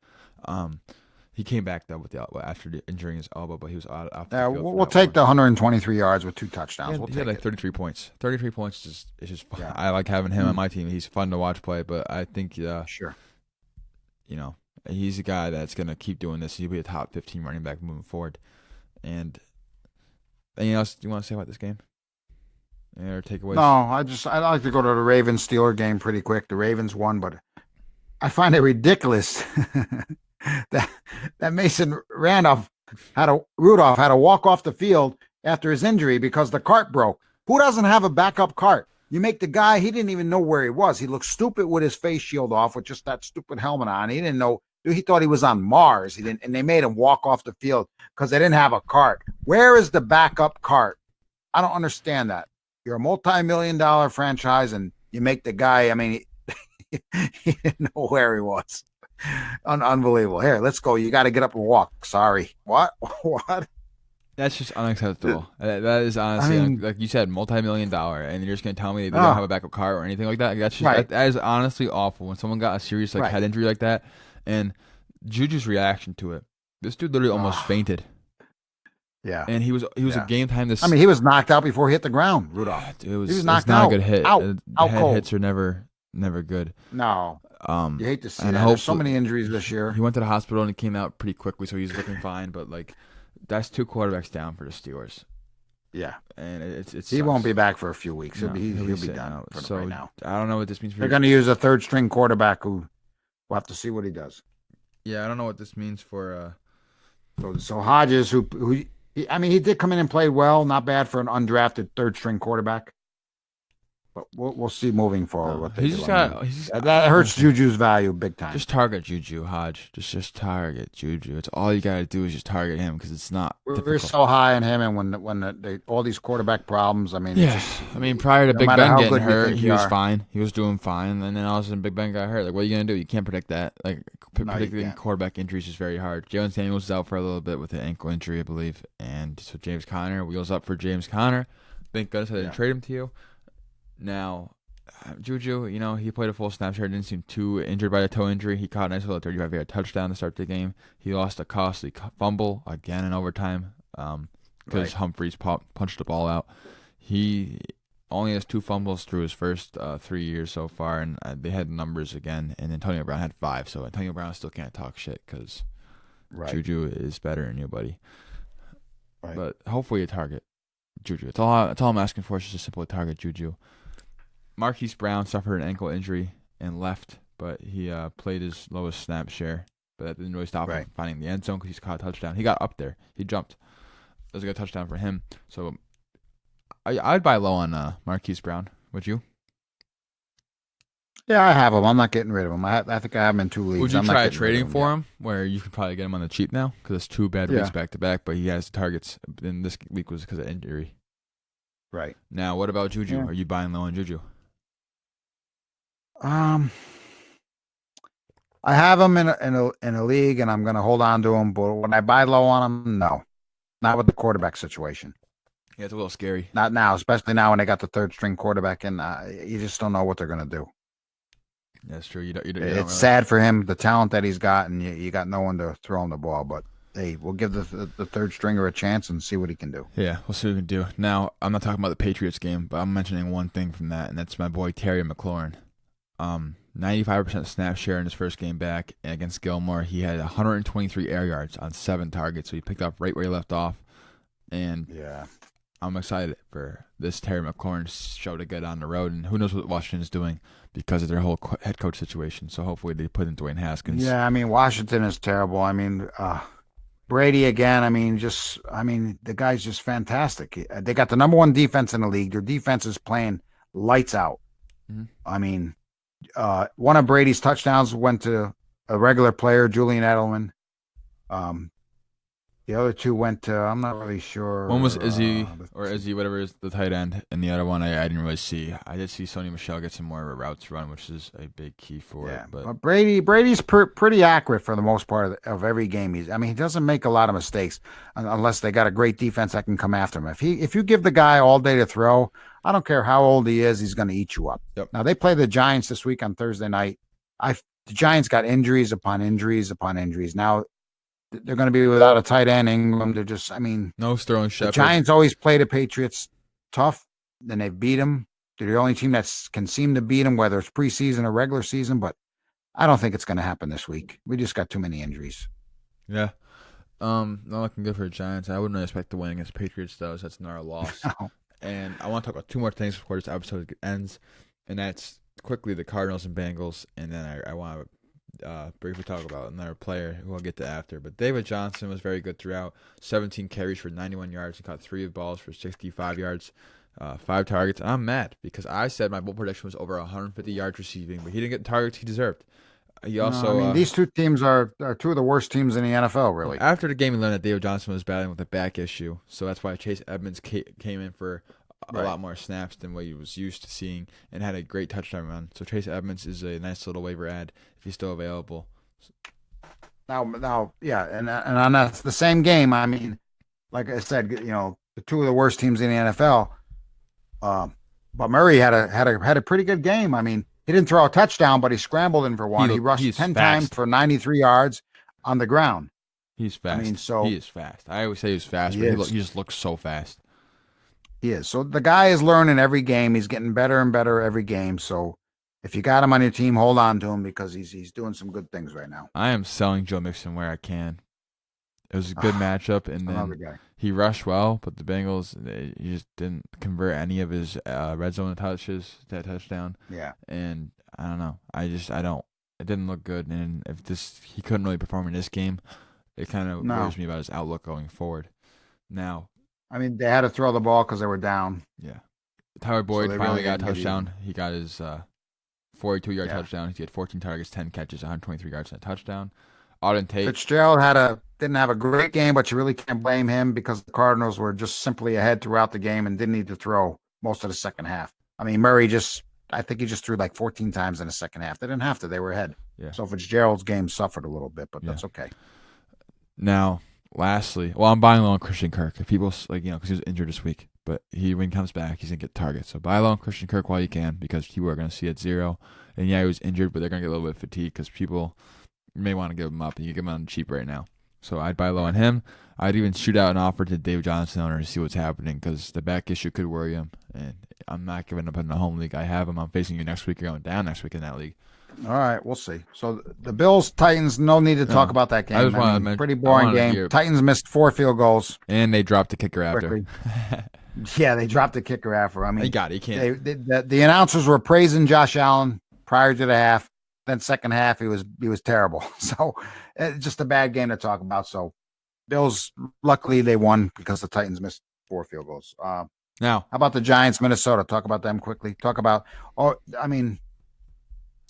He came back though after injuring his elbow, but he was out. Yeah, we'll take the 123 yards with 2 touchdowns. He had like 33 points. 33 points is just fun. I like having him on my team. He's fun to watch play, but I think sure, he's a guy that's going to keep doing this. He'll be a top 15 running back moving forward. And anything else you want to say about this game? Any other takeaways? No, I'd like to go to the Ravens-Steelers game pretty quick. The Ravens won, but I find it ridiculous that Mason Rudolph had to walk off the field after his injury because the cart broke. Who doesn't have a backup cart? You make the guy, he didn't even know where he was. He looked stupid with his face shield off with just that stupid helmet on. He didn't know. He thought he was on Mars. And they made him walk off the field because they didn't have a cart. Where is the backup cart? I don't understand that. You're a multi-million-dollar franchise, and you make the guy, he didn't know where he was. Unbelievable. Here, let's go. You got to get up and walk. Sorry. What? What? That's just unacceptable. That is honestly, like you said, multi-million-dollar, and you're just gonna tell me they don't have a backup car or anything like that. That's just that is honestly awful. When someone got a serious head injury like that, and Juju's reaction to it, this dude literally almost fainted. Yeah, and he was a game time. He was knocked out before he hit the ground. Rudolph. Dude, he was knocked not out. a good hit. Out Head hits are never good. No. You hate to see that. There's so many injuries this year. He went to the hospital and he came out pretty quickly, so he's looking fine. But that's 2 quarterbacks down for the Steelers. Yeah, and it's he won't be back for a few weeks. He'll be done right now. I don't know what this means for. They're going to use a third string quarterback who we'll have to see what he does. Yeah, I don't know what this means for. So Hodges, he did come in and play well, not bad for an undrafted third string quarterback. But we'll see moving forward what they do. That hurts Juju's value big time. Just target Juju, Hodge. Just target Juju. It's all you got to do is just target him because it's not. We're so high on him, and when all these quarterback problems. I mean, prior to Big Ben getting hurt, he was fine. He was doing fine, and then all of a sudden Big Ben got hurt. Like, what are you gonna do? You can't predict that. Like, predicting quarterback injuries is very hard. Jalen Samuels is out for a little bit with an ankle injury, I believe, and so James Conner, wheels up for James Conner. Thank goodness I didn't trade him to you. Now, Juju, he played a full snap share. Didn't seem too injured by the toe injury. He caught a nice little 35-yard touchdown to start the game. He lost a costly fumble again in overtime because Humphreys punched the ball out. He only has 2 fumbles through his first 3 years so far, and they had numbers again. And Antonio Brown had 5, so Antonio Brown still can't talk shit because Juju is better than you, buddy. Right. But hopefully you target Juju. That's all I'm asking for is just a simple target Juju. Marquise Brown suffered an ankle injury and left, but he played his lowest snap share. But that didn't really stop him from finding the end zone because he's caught a touchdown. He got up there. He jumped. It was a good touchdown for him. So I'd buy low on Marquise Brown. Would you? Yeah, I have him. I'm not getting rid of him. I think I have him in 2 leagues. Would you try trading for him where you could probably get him on the cheap now? Because it's 2 bad weeks back to back, but he has the targets. And this week was because of injury. Right. Now, what about Juju? Are you buying low on Juju? I have him in a league, and I'm going to hold on to him. But when I buy low on him, no, not with the quarterback situation. Yeah, it's a little scary. Not now, especially now when they got the third string quarterback, and you just don't know what they're going to do. That's true. It's sad for him, the talent that he's got, and you got no one to throw him the ball. But hey, we'll give the third stringer a chance and see what he can do. Yeah, we'll see what he can do. Now, I'm not talking about the Patriots game, but I'm mentioning one thing from that, and that's my boy Terry McLaurin. 95% snap share in his first game back, and against Gilmore, he had 123 air yards on 7 targets, so he picked up right where he left off. And I'm excited for this Terry McLaurin show to get on the road, and who knows what Washington's doing because of their whole head coach situation. So hopefully they put in Dwayne Haskins. Yeah, I mean, Washington is terrible. I mean, Brady again. I mean, the guy's just fantastic. They got the number 1 defense in the league. Their defense is playing lights out. Mm-hmm. I mean, one of Brady's touchdowns went to a regular player, Julian Edelman. The other 2 went to, I'm not really sure. One was Izzy, whatever is the tight end, and the other one I didn't really see. I did see Sony Michel get some more routes run, which is a big key for it. But Brady's pretty accurate for the most part of every game. He doesn't make a lot of mistakes unless they got a great defense that can come after him. If you give the guy all day to throw, I don't care how old he is, he's going to eat you up. Yep. Now, they play the Giants this week on Thursday night. The Giants got injuries upon injuries upon injuries. Now, they're going to be without a tight end. Ingram, they're just, no Sterling Shepard. The Giants always play the Patriots tough, then they beat them. They're the only team that can seem to beat them, whether it's preseason or regular season, but I don't think it's going to happen this week. We just got too many injuries. Yeah. Not looking good for the Giants. I wouldn't expect to win against the Patriots, though, so that's not a loss. No. And I want to talk about 2 more things before this episode ends, and that's quickly the Cardinals and Bengals, and then I want to briefly talk about another player who I'll get to after. But David Johnson was very good throughout. 17 carries for 91 yards. He caught 3 balls for 65 yards, 5 targets. And I'm mad because I said my bold prediction was over 150 yards receiving, but he didn't get the targets he deserved. He also, these 2 teams are 2 of the worst teams in the NFL, really. After the game, we learned that David Johnson was battling with a back issue, so that's why Chase Edmonds came in for a lot more snaps than what he was used to seeing and had a great touchdown run. So Chase Edmonds is a nice little waiver ad if he's still available. Now, yeah, and on that's the same game. I mean, like I said, the two of the worst teams in the NFL. Um, but Murray had a pretty good game. I mean, he didn't throw a touchdown, but he scrambled in for one. He rushed He's 10 times fast. for 93 yards on the ground. He's fast. I mean, so he is fast. I always say he's fast, but he just looks so fast. He is. So the guy is learning every game. He's getting better and better every game. So if you got him on your team, hold on to him because he's doing some good things right now. I am selling Joe Mixon where I can. It was a good matchup, and then he rushed well, but the Bengals, he just didn't convert any of his red zone touches to that touchdown. Yeah. And I don't know. It didn't look good, and if he couldn't really perform in this game, it kind of worries me about his outlook going forward. Now, I mean, they had to throw the ball because they were down. Yeah. Tyler Boyd finally got a touchdown. He got his 42-yard touchdown. He had 14 targets, 10 catches, 123 yards, and a touchdown. Auden Tate. Fitzgerald didn't have a great game, but you really can't blame him because the Cardinals were just simply ahead throughout the game and didn't need to throw most of the second half. I mean, Murray I think he just threw like 14 times in the second half. They didn't have to. They were ahead. Yeah. So Fitzgerald's game suffered a little bit, but that's okay. Now, lastly, I'm buying low on Christian Kirk. If people, because he was injured this week, but when he comes back, he's going to get targets. So buy low on Christian Kirk while you can because people are going to see it 0. And he was injured, but they're going to get a little bit fatigued because people may want to give him up, and you get him on cheap right now. So I'd buy low on him. I'd even shoot out an offer to Dave Johnson owner to see what's happening because the back issue could worry him. And I'm not giving up in the home league. I have him. I'm facing you next week. You're going down next week in that league. All right, we'll see. So the Bills, Titans, no need to talk about that game. I mean, pretty boring game. Titans missed 4 field goals. And they dropped the kicker after. Yeah, they dropped the kicker after. I mean, he got it. He can't. The announcers were praising Josh Allen prior to the half. Then second half, he was terrible. So just a bad game to talk about. So Bills, luckily they won because the Titans missed 4 field goals. Now, how about the Giants, Minnesota? Talk about them quickly.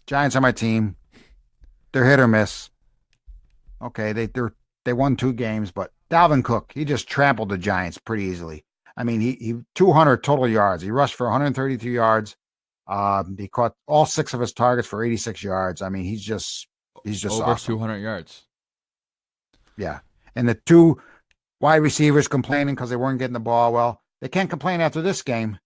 Giants are my team. They're hit or miss. Okay, they won 2 games, but Dalvin Cook, he just trampled the Giants pretty easily. I mean, he 200 total yards. He rushed for 132 yards. He caught all 6 of his targets for 86 yards. I mean, he's just over awesome. 200 yards. Yeah, and the 2 wide receivers complaining because they weren't getting the ball. Well, they can't complain after this game.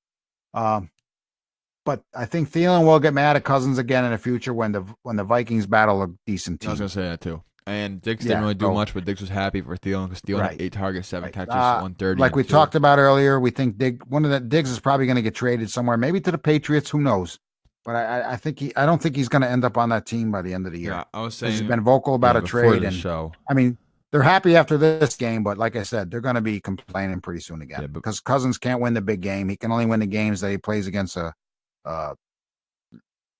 But I think Thielen will get mad at Cousins again in the future when the Vikings battle a decent team. I was going to say that too. And Diggs didn't really do much, but Diggs was happy for Thielen because Thielen had 8 targets, 7 catches, 130. Like we talked about earlier, we think Diggs is probably going to get traded somewhere, maybe to the Patriots. Who knows? But I don't think he's going to end up on that team by the end of the year. Yeah, I was saying he's been vocal about a trade. I mean, they're happy after this game, but like I said, they're going to be complaining pretty soon again because Cousins can't win the big game. He can only win the games that he plays against a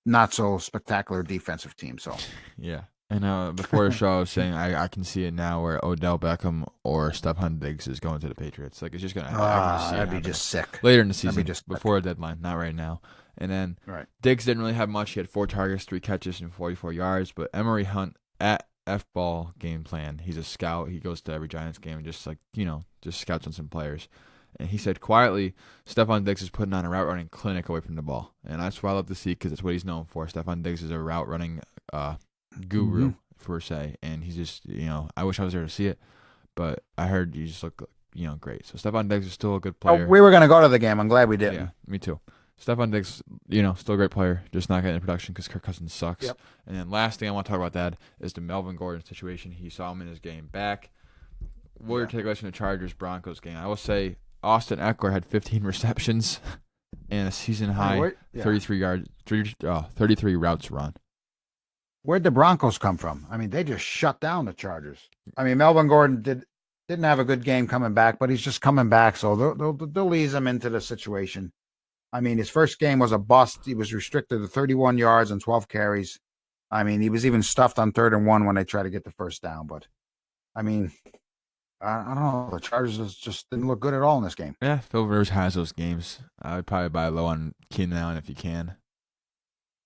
not so spectacular defensive team. So yeah. And before the show, I was saying I can see it now where Odell Beckham or Stephon Diggs is going to the Patriots. Like it's just gonna happen. That'd be just sick. Later in the season, before a deadline, not right now. And then Diggs didn't really have much. He had 4 targets, 3 catches, and 44 yards. But Amari Hunt at F-ball game plan. He's a scout. He goes to every Giants game and just scouts on some players. And he said quietly, Stephon Diggs is putting on a route running clinic away from the ball, and that's what I love to see because that's what he's known for. Stephon Diggs is a route running guru, per se, and he's just I wish I was there to see it, but I heard you just look great. So Stephon Diggs is still a good player. We were gonna go to the game. I'm glad we didn't. Yeah, me too. Stephon Diggs, still a great player, just not getting the production because Kirk Cousins sucks. Yep. And then last thing I want to talk about that is the Melvin Gordon situation. He saw him in his game back. What are your takeaways from the Chargers-Broncos game? I will say Austin Eckler had 15 receptions and a season-high 33 routes run. Where'd the Broncos come from? I mean, they just shut down the Chargers. I mean, Melvin Gordon didn't have a good game coming back, but he's just coming back, so they'll ease him into the situation. I mean, his first game was a bust. He was restricted to 31 yards and 12 carries. I mean, he was even stuffed on 3rd and 1 when they tried to get the first down. But, I mean, I don't know. The Chargers just didn't look good at all in this game. Yeah, Phil Rivers has those games. I would probably buy low on Keenan Allen if you can.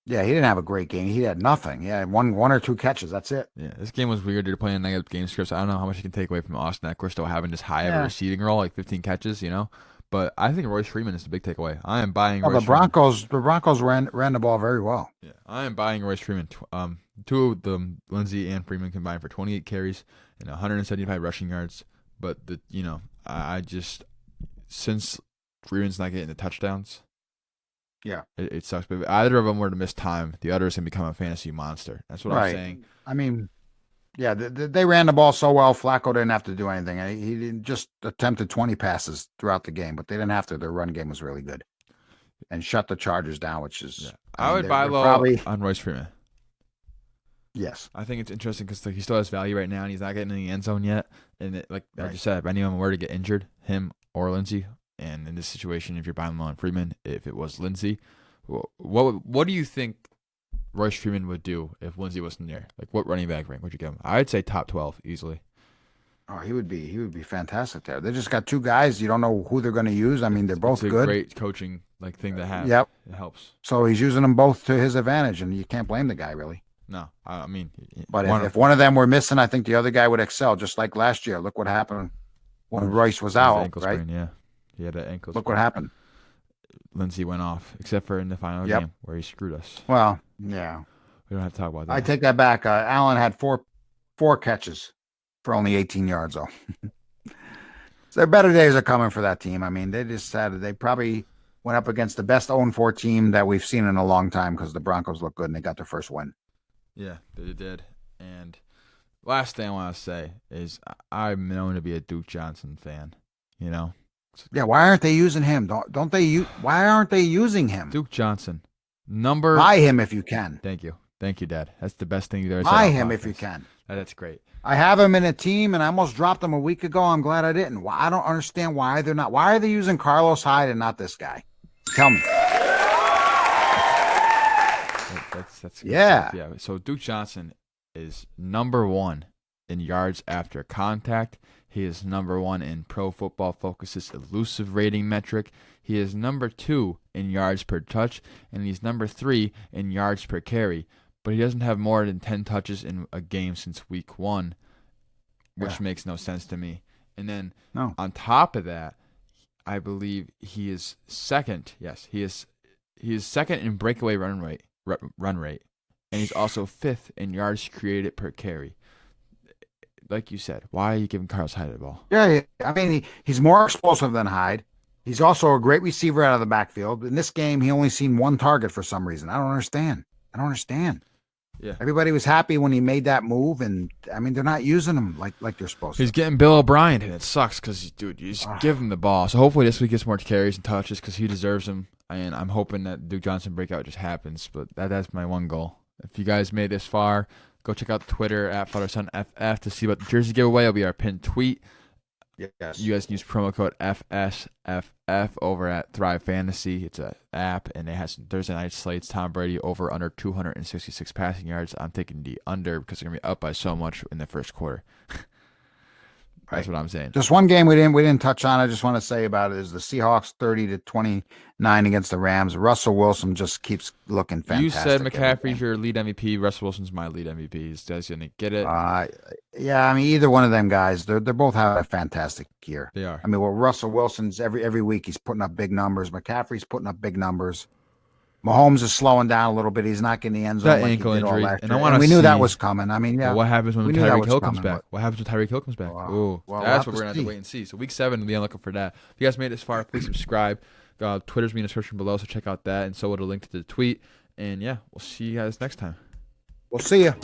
Yeah, he didn't have a great game. He had nothing. He had one or 2 catches. That's it. Yeah, this game was weird. They're playing negative game scripts. I don't know how much you can take away from Austin Eckler still having this high of a receiving role, like 15 catches, But I think Royce Freeman is the big takeaway. I am buying. Well, Royce the Broncos ran the ball very well. Yeah, I am buying Royce Freeman. Two of them, Lindsey and Freeman, combined for 28 carries and 175 rushing yards. But I just since Freeman's not getting the touchdowns, yeah, it sucks. But if either of them were to miss time, the other is gonna become a fantasy monster. That's what I'm saying. I mean, yeah, they ran the ball so well. Flacco didn't have to do anything. He didn't just attempted 20 passes throughout the game, but they didn't have to. Their run game was really good and shut the Chargers down, which is I would buy low on Royce Freeman. Yes, I think it's interesting because he still has value right now, and he's not getting in the end zone yet. And I just said, if anyone were to get injured, him or Lindsey, and in this situation, if you're buying low on Freeman, if it was Lindsey, what do you think Royce Freeman would do if Lindsey wasn't there? Like, what running back rank would you give him? I'd say top 12 easily. Oh, he would be fantastic there. They just got two guys. You don't know who they're going to use. I mean, they're both it's a good. Great coaching thing to have. Yep, it helps. So he's using them both to his advantage, and you can't blame the guy really. No, I mean, but if one of them were missing, I think the other guy would excel. Just like last year. Look what happened when Royce was out, right? Sprain, yeah, he had an ankle. Look what happened. Lindsey went off, except for in the final game where he screwed us. Well, yeah. We don't have to talk about that. I take that back. Allen had four catches for only 18 yards, though. So their better days are coming for that team. I mean, they probably went up against the best 0-4 team that we've seen in a long time because the Broncos look good and they got their first win. Yeah, they did. And last thing I want to say is I'm known to be a Duke Johnson fan. Yeah, why aren't they using him? Don't they? Why aren't they using him? Duke Johnson, number. Buy him if you can. Thank you, Dad. That's the best thing you've ever said. Buy him if you can. That's great. I have him in a team, and I almost dropped him a week ago. I'm glad I didn't. I don't understand why they're not. Why are they using Carlos Hyde and not this guy? Tell me. That's yeah. Yeah. So Duke Johnson is number 1 in yards after contact. He is number 1 in Pro Football Focus's elusive rating metric. He is number 2 in yards per touch, and he's number 3 in yards per carry. But he doesn't have more than 10 touches in a game since week 1, which makes no sense to me. And then on top of that, I believe he is second. Yes, he is second in breakaway run rate, and he's also 5th in yards created per carry. Like you said, why are you giving Carlos Hyde the ball? Yeah, I mean, he's more explosive than Hyde. He's also a great receiver out of the backfield. In this game, he only seen 1 target for some reason. I don't understand. Yeah, everybody was happy when he made that move, and I mean, they're not using him like they're supposed to. He's getting Bill O'Brien, and it sucks because, dude, you just give him the ball. So hopefully this week gets more carries and touches because he deserves them. And I'm hoping that Duke Johnson breakout just happens. But that's my one goal. If you guys made this far, go check out Twitter at FatherSonFF to see about the jersey giveaway. It'll be our pinned tweet. Yes. You guys can use promo code FSFF over at Thrive Fantasy. It's an app, and it has some Thursday night slates. Tom Brady over under 266 passing yards. I'm taking the under because they're going to be up by so much in the first quarter. That's what I'm saying. Just one game we didn't touch on. I just want to say about it is the Seahawks 30-29 against the Rams. Russell Wilson just keeps looking fantastic. You said McCaffrey's your lead MVP. Russell Wilson's my lead MVP. He's going to get it. Yeah, I mean, either one of them guys, they're both having a fantastic year. They are. I mean, well, Russell Wilson's every week he's putting up big numbers. McCaffrey's putting up big numbers. Mahomes is slowing down a little bit. He's not getting the end zone. That ankle injury, and we knew that was coming. I mean, yeah. What happens when Tyreek Hill comes back? What happens when Tyreek Hill comes back? Ooh, that's what we're gonna have to wait and see. So week 7, we'll be looking for that. If you guys made it this far, please subscribe. Twitter's in the description below, so check out that, and so will the link to the tweet. And yeah, we'll see you guys next time. We'll see you.